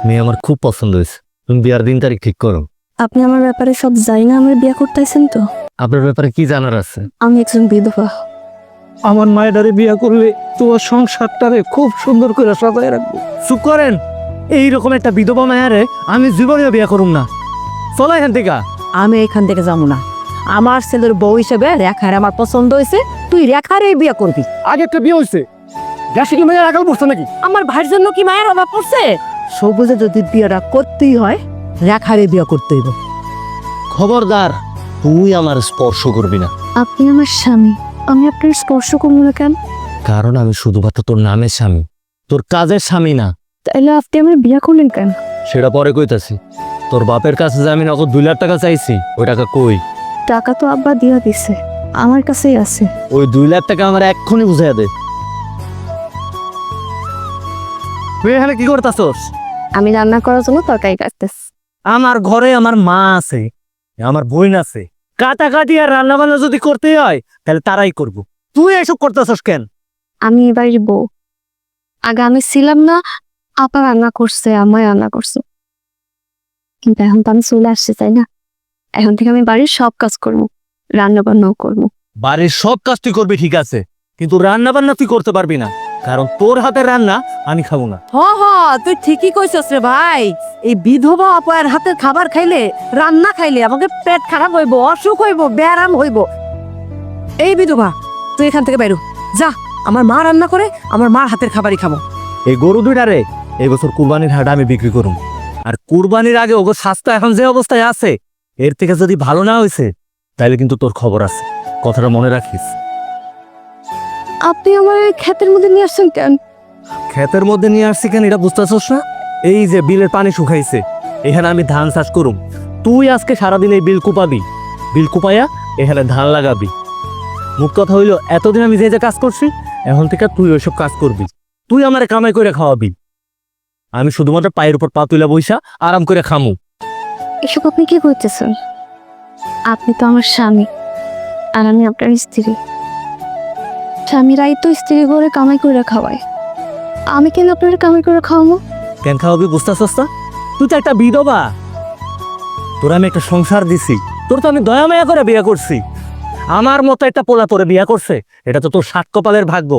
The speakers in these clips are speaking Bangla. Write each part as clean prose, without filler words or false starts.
মেয়ে আমার খুব পছন্দ হয়েছে, তুমি বিয়ার দিন তারিখ ঠিক করো। আপনি আমার ব্যাপারে সব জানি না আমার বিয়ে করতেছেন তো? আপনার ব্যাপারে কি জানার আছে? আমি একজন বিধবা। আমার মায়েরারে বিয়া করলে তোমার সংসারটারে খুব সুন্দর করে সাজায় রাখবো। চুপ করেন, এইরকম একটা বিধবা মায়ারে আমি জীবনেও বিয়ে করুম না। চলো এখান থেকে। আমি এখান থেকে যাবো না। আমার ছেলের বউ হিসেবে রেখার আমার পছন্দ হয়েছে, তুই রেখারে বিয়ে করবি। আগে একটা বিয়ে হয়েছে, গ্যাসে কি মেয়ের আকাল পড়ছে নাকি? আমার ভাইয়ের জন্য কি মায়ের অভাব পড়ছে? সবুজে যদি বিয়েটা করতেই হয়, রেখারে বিয়ে করতে হইব। খবরদার, তুই আমার স্পর্শ করবি না। আপনি আমার স্বামী, আমি আপনার স্পর্শ করবো না কেন? কারণ আমি শুধুমাত্র তোর নামের স্বামী, তোর কাজের স্বামী না। তাইলে আপনি আমার বিয়ে করলেন কেন? সেটা পরে কইতাছি। তোর বাপের কাছে যে আমি নগদ 2 লাখ টাকা চাইছি, ওই টাকা কই? টাকা তো আব্বা দিয়া দিছে, আমার কাছেই আছে। ওই 2 লাখ টাকা আমার এক্ষুনি বুঝাইয়া দে। তুই এখানে কি করতাছস? আমি রান্না করার জন্য তরকারি কাটতেছি। আমার ঘরে আমার মা আছে, আমার বোন আছে। কাটাকাটি আর রান্না বান্না যদি করতে হয় তাহলে তারাই করব। তুই এসব করতেছস কেন? আমি এবারের বউ। আগে আমি ছিলাম না, আপা রান্না করছে, আমায় রান্না করছে। কিন্তু এখন তো আমি চলে আসছি, তাই না? এখন থেকে আমি বাড়ির সব কাজ করবো, রান্না বান্নাও করবো। বাড়ির সব কাজ তুই করবি ঠিক আছে, কিন্তু রান্না বান্না তুই করতে পারবি না, কারণ তোর হাতের রান্না আমি খাবো না। তুই ঠিকই কইছস রে ভাই। এই বিধবা অপয়ার হাতের খাবার খাইলে, রান্না খাইলে আমাকে পেট খারাপ হইব, অসুখ হইব, ব্যারাম হইব। এই বিধবা, তুই এখান থেকে বাইরো যা। আমার মা রান্না করে, আমার মার হাতের খাবারই খাবো। এই গরু দুইটারে এই বছর কুরবানির হাটে আমি বিক্রি করুম। আর কুরবানির আগে ওগো স্বাস্থ্য এখন যে অবস্থায় আছে, এর থেকে যদি ভালো না হয়েছে তাহলে কিন্তু তোর খবর আছে, কথাটা মনে রাখিস। আপনি আমার এই ক্ষেতের মধ্যে নিয়ে আসছেন কেন? ক্ষেতের মধ্যে নিয়ে আসছি কেন এটা বুঝতেছস না? এই যে বিলের পানি শুকাইছে, এখানে আমি ধান চাষ করুম। তুই আজকে সারাদিন এই বিল কুপাবি, বিল কুপাইয়া এখানে ধান লাগাবি। মুখ কথা হইল, এতদিন আমি যে যে কাজ করছি, এখন থেকে তুই ওইসব কাজ করবি। তুই আমারে কামাই করে খাওয়াবি, আমি শুধুমাত্র পায়ের উপর পা তুলে বইসা আরাম করে খামু। এসব আপনি কি করতেছেন? আপনি তো আমার স্বামী, আর আমি আপনার স্ত্রী। স্বামীরাই তো স্ত্রী করে কামাই করে খাওয়ায়, আমি কেন আপনার কামাই করে খাওয়াবো? কেন খাওয়াবি বুঝতেছস না? তুই তো একটা বিধবা, তোর আমি একটা সংসার দিছি, তোর তো আমি দয়া মায়া করে বিয়ে করছি। আমার মতো একটা পোলা তোরে বিয়ে করছে, এটা তো তোর 7 কপালের ভাগ্য।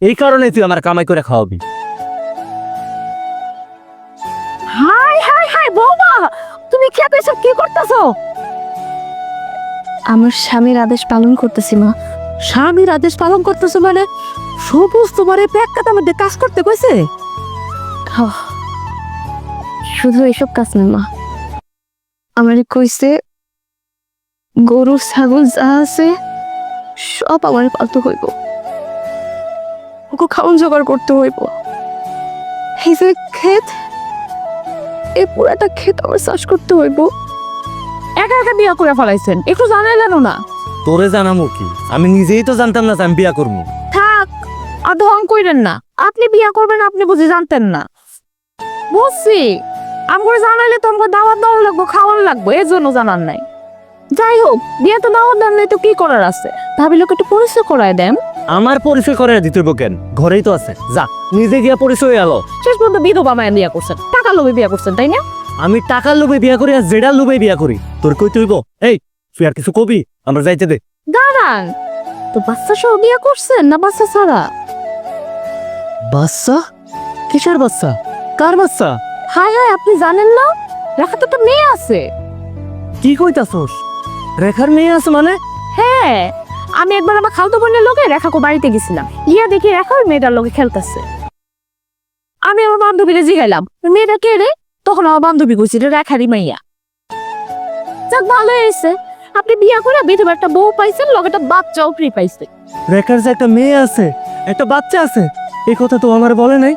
এই কারণে তুই আমার কামাই করে খাওয়াবি। হাই হাই হাই বৌমা, তুমি খেতে এসব কি করতেছো? আমার স্বামীর আদেশ পালন করতেছি মা। স্বামীর আদেশ পালন করতেছো মানে? সবুজ তোমার এই প্যাক কাটার মধ্যে কাজ করতে কইছে? আহ, শুধু এসব কাজ না মা, আমার কইছে গরু ছাগল যা আছে সব আমার পালতে হইব, ওকে খাওয়ান জোগাড় করতে হইব। এই যে ক্ষেত, এই পুরাটা ক্ষেত আমার চাষ করতে হইব। একা একা বিয়ে করে ফেলাইছেন, একটু জানাইলেন না? তোরে জানামো কি, আমি নিজেই তো জানতাম না যে আমি বিয়া করবো। থাক, আর ঢং কইরেন না। আপনি বিয়ে করবেন, আপনি বুঝে জানতেন না? বুঝছি, আমাকে জানাইলে তো আমাকে দাওয়াত দেওয়া লাগবো, খাওয়ানো লাগবো, এর জন্য জানান নাই। যাই হোক, বিয়ে তো দাওয়াত দেন নাই তো কি করার আছে? ভাবি লোক একটু পরিচয় করায় দেন। আমার পরিচয় করে দিতে হইব কেন? ঘরেই তো আছে, যা নিজে গিয়া পরিচয় এলো। শেষ পর্যন্ত বিধবা মায়ের বিয়ে করছেন, টাকা লোভে বিয়ে করছেন, তাই না? আমি টাকার লোভে বিয়া করি আর জেডার লোভে বিয়া করি, তোর কই তুইব? এই তুই আর কিছু কবি? আমরা যাইতে দে। দাঁড়ান, তো বাচ্চা সহ বিয়ে করছেন না বাচ্চা ছাড়া? বাচ্চা? কিসের বাচ্চা? কার বাচ্চা? হায় হায়, আপনি জানেন না? রেখা তো একটা মেয়ে আছে। কি কইতাছস? রেখার মেয়ে আছে মানে? হ্যাঁ, আমি একবার আমার খালতো বোনের লোকে রেখাকে বাড়িতে গেছিলাম, ইয়া দেখি রেখা ওই মেয়েটার লোকে খেলতেছে। আমি আমার বান্ধবীরে জিগাইলাম, মেয়েটা কে রে? তখন আমার বান্ধবী কইছিল রেখারই মাইয়া। যাক, ভালো হয়েছে, আপনি বিয়া করে বিধবা একটা বউ পাইছেন, লগে একটা বাচ্চাও ফ্রি পাইছে। রেখার যে একটা মেয়ে আছে, একটা বাচ্চা আছে, এই কথা তো আমার বলে নাই।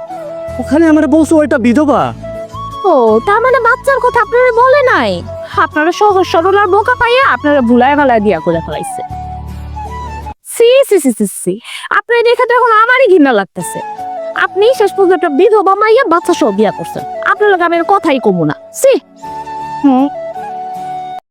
ওখানে আমার বলছো ওইটা বিধবা। ও, তার মানে বাচ্চার কথা আপনারা বলে নাই? আপনারা সহজ সরল আর বোকা পাইয়া আপনারা ভুলায় ভালায় বিয়া করে ফেলাইছে। সি সি সি সি সি, আপনার দেখে তো এখন আমারই ঘৃণা লাগতেছে। আপনি শেষ পর্যন্ত একটা বিধবা মাইয়া বাচ্চা সহ বিয়া করছেন, আপনার লোক আমি আর কথাই কমু না। সি।